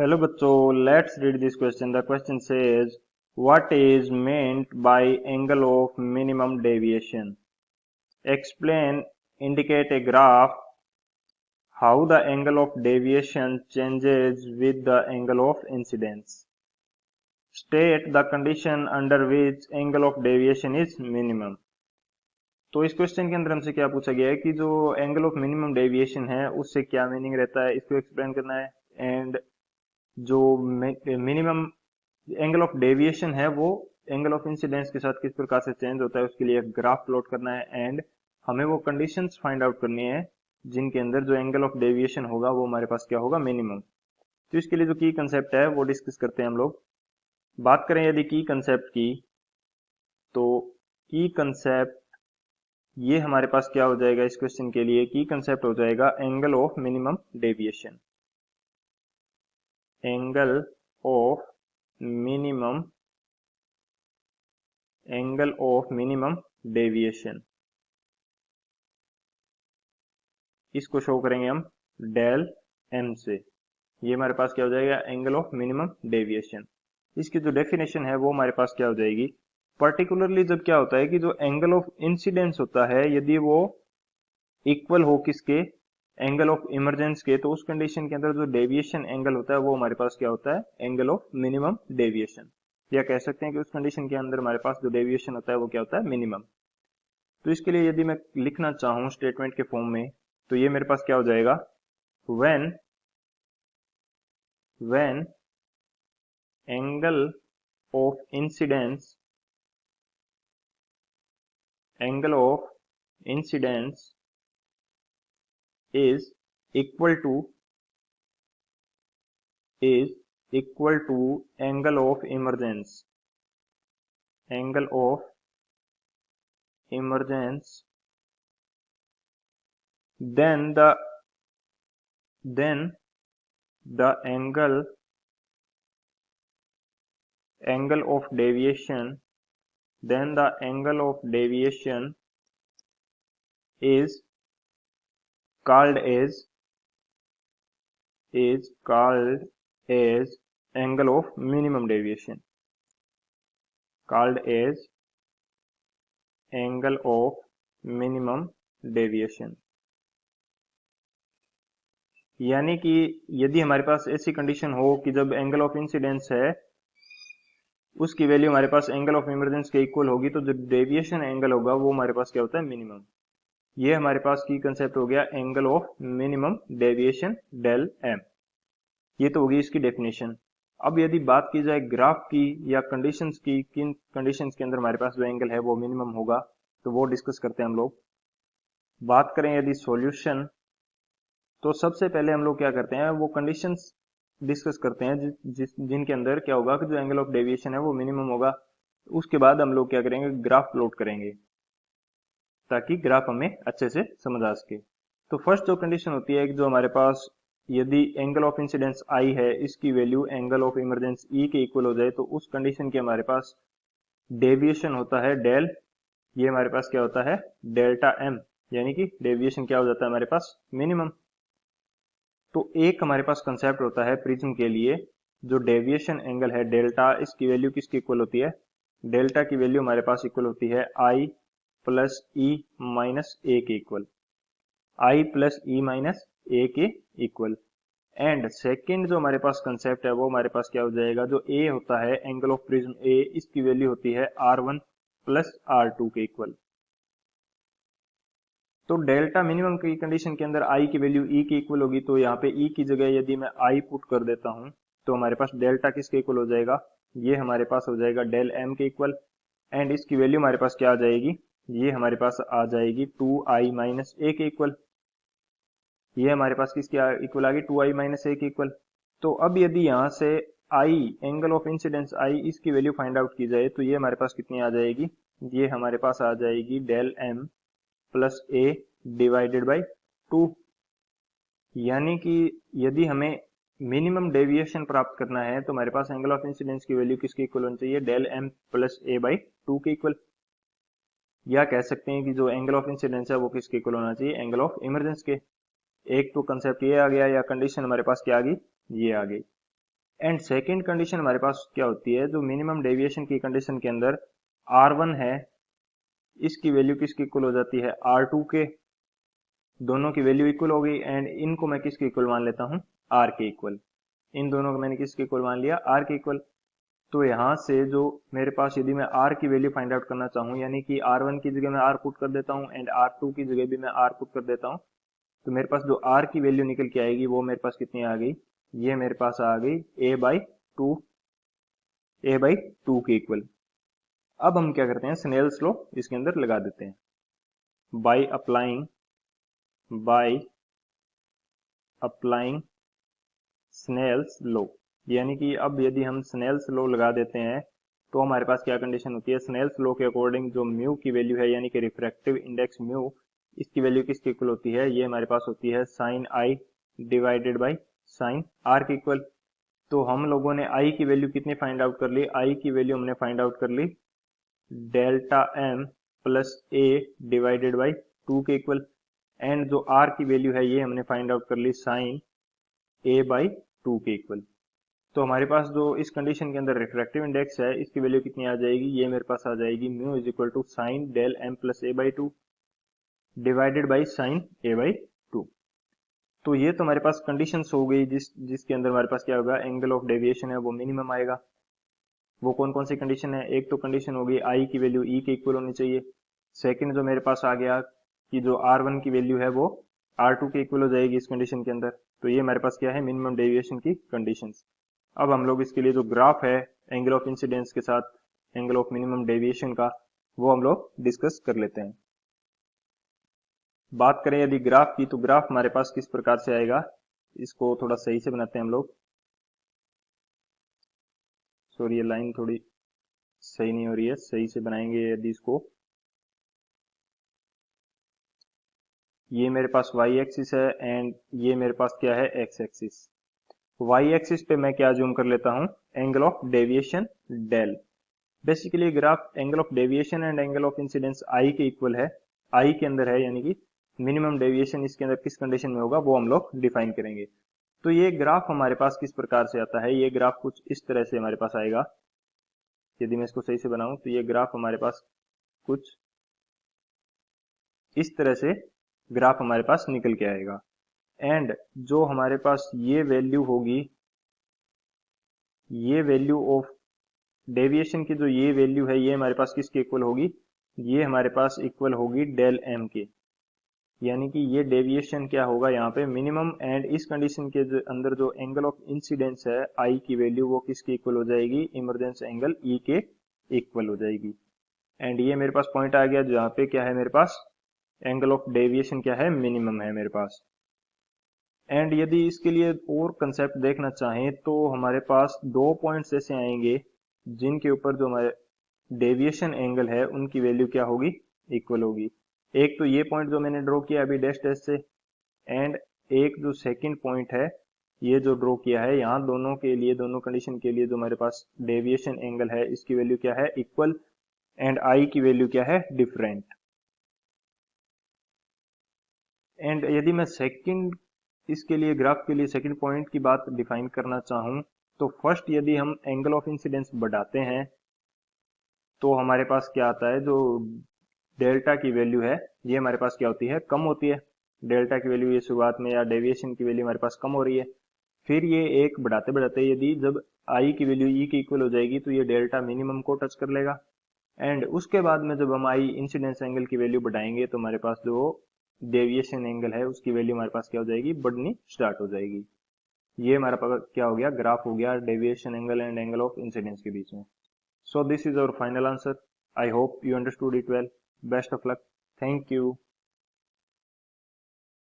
Hello बच्चों, let's read this question. The question says what is meant by angle of minimum deviation. Explain, indicate a graph how the angle of deviation changes with the angle of incidence. State the condition under which angle of deviation is minimum. तो इस question के अंदर हमसे क्या पूछा गया है कि जो एंगल ऑफ मिनिमम डेविएशन है उससे क्या मीनिंग रहता है, इसको एक्सप्लेन करना है. एंड जो मिनिमम एंगल ऑफ डेविएशन है वो एंगल ऑफ इंसिडेंस के साथ किस प्रकार से चेंज होता है उसके लिए एक ग्राफ प्लॉट करना है. एंड हमें वो कंडीशंस फाइंड आउट करनी है जिनके अंदर जो एंगल ऑफ डेविएशन होगा वो हमारे पास क्या होगा, मिनिमम. तो इसके लिए जो की कंसेप्ट है वो डिस्कस करते हैं हम लोग. बात करें यदि की कंसेप्ट की, तो की कंसेप्ट ये हमारे पास क्या हो जाएगा इस क्वेश्चन के लिए, की कंसेप्ट हो जाएगा angle of minimum deviation. Angle of minimum angle of minimum deviation इसको शो करेंगे हम डेल एम से. ये हमारे पास क्या हो जाएगा, एंगल ऑफ मिनिमम डेविएशन. इसकी जो डेफिनेशन है वो हमारे पास क्या हो जाएगी, पर्टिकुलरली जब क्या होता है कि जो एंगल ऑफ इंसिडेंस होता है यदि वो इक्वल हो किसके, एंगल ऑफ इमरजेंस के, तो उस कंडीशन के अंदर जो डेविएशन एंगल होता है वो हमारे पास क्या होता है, एंगल ऑफ मिनिमम डेविएशन. या कह सकते हैं कि उस कंडीशन के अंदर हमारे पास जो डेविएशन होता है वो क्या होता है, मिनिमम. तो इसके लिए यदि मैं लिखना चाहूं स्टेटमेंट के फॉर्म में, तो ये मेरे पास क्या हो जाएगा, when angle of incidence is equal to angle of emergence, then the angle of deviation is called as angle of minimum deviation, यानी कि यदि हमारे पास ऐसी कंडीशन हो कि जब एंगल ऑफ इंसिडेंस है उसकी वैल्यू हमारे पास एंगल ऑफ इमरजेंस के इक्वल होगी, तो जो डेविएशन एंगल होगा वो हमारे पास क्या होता है, मिनिमम. ये हमारे पास की कंसेप्ट हो गया angle of minimum deviation del M. ये तो होगी इसकी डेफिनेशन. अब यदि बात की जाए ग्राफ की या कंडीशंस की, किन कंडीशंस के अंदर हमारे पास जो एंगल है वो मिनिमम होगा, तो वो डिस्कस करते हैं हम लोग. बात करें यदि सॉल्यूशन, तो सबसे पहले हम लोग क्या करते हैं, वो कंडीशंस डिस्कस करते हैं जिनके अंदर क्या होगा कि जो एंगल ऑफ डेविएशन है वो मिनिमम होगा. उसके बाद हम लोग क्या करेंगे, ग्राफ प्लॉट करेंगे ताकि ग्राफ हमें अच्छे से समझ आ सके. तो फर्स्ट जो कंडीशन होती है कि जो हमारे पास यदि एंगल ऑफ इंसिडेंस आई है इसकी वैल्यू एंगल ऑफ इमरजेंस ई के इक्वल हो जाए, तो उस कंडीशन के हमारे पास डेविएशन होता है डेल, ये हमारे पास क्या होता है, डेल्टा एम. यानी कि डेविएशन क्या हो जाता है हमारे पास, मिनिमम. तो एक हमारे पास कंसेप्ट होता है प्रिज्म के लिए, जो डेविएशन एंगल है डेल्टा, इसकी वैल्यू किसकी इक्वल होती है, डेल्टा की वैल्यू हमारे पास इक्वल होती है आई प्लस ई माइनस ए के इक्वल, आई प्लस ई माइनस ए के इक्वल. एंड सेकेंड जो हमारे पास कंसेप्ट है वो हमारे पास क्या हो जाएगा, जो ए होता है एंगल ऑफ प्रिज्म ए, इसकी वैल्यू होती है R1 प्लस R2 के इक्वल. तो डेल्टा मिनिमम की कंडीशन के अंदर आई की वैल्यू ई की इक्वल होगी, तो यहाँ पे ई की जगह यदि मैं आई पुट कर देता हूं तो हमारे पास डेल्टा किसके इक्वल हो जाएगा, ये हमारे पास हो जाएगा डेल एम के इक्वल. एंड इसकी वैल्यू हमारे पास क्या आ जाएगी, ये हमारे पास आ जाएगी 2i माइनस ए के इक्वल. ये हमारे पास किसके इक्वल आ गई, 2i माइनस ए के इक्वल. तो अब यदि यहाँ से आई एंगल ऑफ इंसिडेंस आई इसकी वैल्यू फाइंड आउट की जाए, तो ये हमारे पास कितनी आ जाएगी, ये हमारे पास आ जाएगी del M plus A divided by 2. यानी कि यदि हमें मिनिमम डेविएशन प्राप्त करना है तो हमारे पास एंगल ऑफ इंसिडेंस की वैल्यू किसके इक्वल होनी चाहिए, del M plus A by 2 के इक्वल. या कह सकते हैं कि जो एंगल ऑफ इंसिडेंस है वो किसके इक्वल होना चाहिए, एंगल ऑफ इमरजेंस के. एक तो कंसेप्ट ये आ गया, या कंडीशन हमारे पास क्या आ गई, ये आ गई. एंड सेकेंड कंडीशन हमारे पास क्या होती है, जो मिनिमम डेविएशन की कंडीशन के अंदर R1 है, इसकी वैल्यू किसकी इक्वल हो जाती है R2 के, दोनों की वैल्यू इक्वल हो गई। एंड इनको मैं किसके इक्वल मान लेता हूं, R के इक्वल। इन दोनों को मैंने किसके इक्वल मान लिया, R के इक्वल। तो यहां से जो मेरे पास, यदि मैं R की वैल्यू फाइंड आउट करना चाहूं, यानी कि R1 की जगह मैं R पुट कर देता हूं एंड R2 की जगह भी मैं R पुट कर देता हूं, तो मेरे पास जो R की वैल्यू निकल के आएगी वो मेरे पास कितनी आ गई, ये मेरे पास आ गई a बाई टू के इक्वल। अब हम क्या करते हैं, स्नेल्स लॉ इसके अंदर लगा देते हैं। बाई अप्लाइंग स्नेल्स लॉ, यानी कि अब यदि हम स्नेल्स लॉ लगा देते हैं तो हमारे पास क्या कंडीशन होती है, स्नेल्स लॉ के अकॉर्डिंग जो म्यू की वैल्यू है, यानी कि रिफ्रैक्टिव इंडेक्स म्यू, इसकी वैल्यू किसके इक्वल होती है, ये हमारे पास होती है sine i divided by sine r के इक्वल। तो हम लोगों ने आई की वैल्यू कितनी फाइंड आउट कर ली, आई की वैल्यू हमने फाइंड आउट कर ली delta M plus A divided by two के इक्वल। एंड जो आर की वैल्यू है ये हमने फाइंड आउट कर ली साइन ए बाई टू के इक्वल। तो हमारे पास जो इस कंडीशन के अंदर रिफ्रैक्टिव इंडेक्स है, इसकी वैल्यू कितनी आ जाएगी, ये मेरे पास आ जाएगी mu is equal to sine del M plus A by two divided by sine A by two. तो ये तो हमारे पास कंडीशंस हो गई जिसके अंदर हमारे पास क्या होगा, एंगल ऑफ डेविएशन है वो मिनिमम आएगा। वो कौन कौन सी कंडीशन है, एक तो कंडीशन होगी आई की वैल्यू ई के इक्वल होनी चाहिए। सेकंड जो मेरे पास आ गया कि जो R1 की वैल्यू है वो R2 के इक्वल हो जाएगी इस कंडीशन के अंदर। तो ये हमारे पास क्या है, मिनिमम डेविएशन की कंडीशंस। अब हम लोग इसके लिए जो ग्राफ है एंगल ऑफ इंसिडेंस के साथ एंगल ऑफ मिनिमम डेविएशन का, वो हम लोग डिस्कस कर लेते हैं। बात करें यदि ग्राफ की, तो ग्राफ हमारे पास किस प्रकार से आएगा, इसको थोड़ा सही से बनाते हैं हम लोग। सॉरी, ये लाइन थोड़ी सही नहीं हो रही है, सही से बनाएंगे यदि इसको। ये मेरे पास y एक्सिस है एंड ये मेरे पास क्या है, x एक्सिस। y एक्सिस पे मैं क्या जूम कर लेता हूं, angle of deviation del. Basically graph angle of deviation and angle of incidence i के इक्वल है, i के अंदर है, यानी कि मिनिमम डेविएशन इसके अंदर किस कंडीशन में होगा वो हम लोग डिफाइन करेंगे। तो ये ग्राफ हमारे पास किस प्रकार से आता है, ये ग्राफ कुछ इस तरह से हमारे पास आएगा। यदि मैं इसको सही से बनाऊं तो ये ग्राफ हमारे पास कुछ इस तरह से ग्राफ हमारे पास निकल के आएगा। एंड जो हमारे पास ये वैल्यू होगी, ये वैल्यू ऑफ डेविएशन की जो ये वैल्यू है, ये हमारे पास किसके इक्वल होगी, ये हमारे पास इक्वल होगी डेल एम के। यानी कि ये डेविएशन क्या होगा यहाँ पे मिनिमम, एंड इस कंडीशन के अंदर जो एंगल ऑफ इंसिडेंस है आई की वैल्यू वो किसके इक्वल हो जाएगी, इमरजेंस एंगल ई के इक्वल हो जाएगी। एंड ये मेरे पास पॉइंट आ गया जहाँ पे क्या है, मेरे पास एंगल ऑफ डेविएशन क्या है, मिनिमम है मेरे पास। एंड यदि इसके लिए और कंसेप्ट देखना चाहें तो हमारे पास दो पॉइंट्स ऐसे आएंगे जिनके ऊपर जो हमारे डेविएशन एंगल है उनकी वैल्यू क्या होगी, इक्वल होगी। एक तो ये पॉइंट जो मैंने ड्रॉ किया अभी डैश डैश से, एंड एक जो सेकंड पॉइंट है ये जो ड्रॉ किया है, यहाँ दोनों के लिए, दोनों कंडीशन के लिए जो हमारे पास डेविएशन एंगल है इसकी वैल्यू क्या है, इक्वल, एंड आई की वैल्यू क्या है, डिफरेंट। एंड यदि मैं सेकंड इसके लिए ग्राफ के लिए सेकंड पॉइंट की बात डिफाइन करना चाहूं, तो फर्स्ट यदि हम एंगल ऑफ इंसिडेंस बढ़ाते हैं तो हमारे पास क्या आता है, जो डेल्टा की वैल्यू है ये हमारे पास क्या होती है, कम होती है। डेल्टा की वैल्यू ये शुरुआत में, या डेविएशन की वैल्यू हमारे पास कम हो रही है। फिर ये एक बढ़ाते बढ़ाते यदि जब आई की वैल्यू ई के इक्वल हो जाएगी तो ये डेल्टा मिनिमम को टच कर लेगा। एंड उसके बाद में जब हम आई इंसिडेंस एंगल की वैल्यू बढ़ाएंगे तो हमारे पास जो डेविएशन एंगल है उसकी वैल्यू हमारे पास क्या हो जाएगी, बढ़नी स्टार्ट हो जाएगी। ये हमारा पास क्या हो गया, ग्राफ हो गया deviation angle and angle of incidence के बीच में। So this is our final answer. I hope you understood it well. Best of luck. Thank you.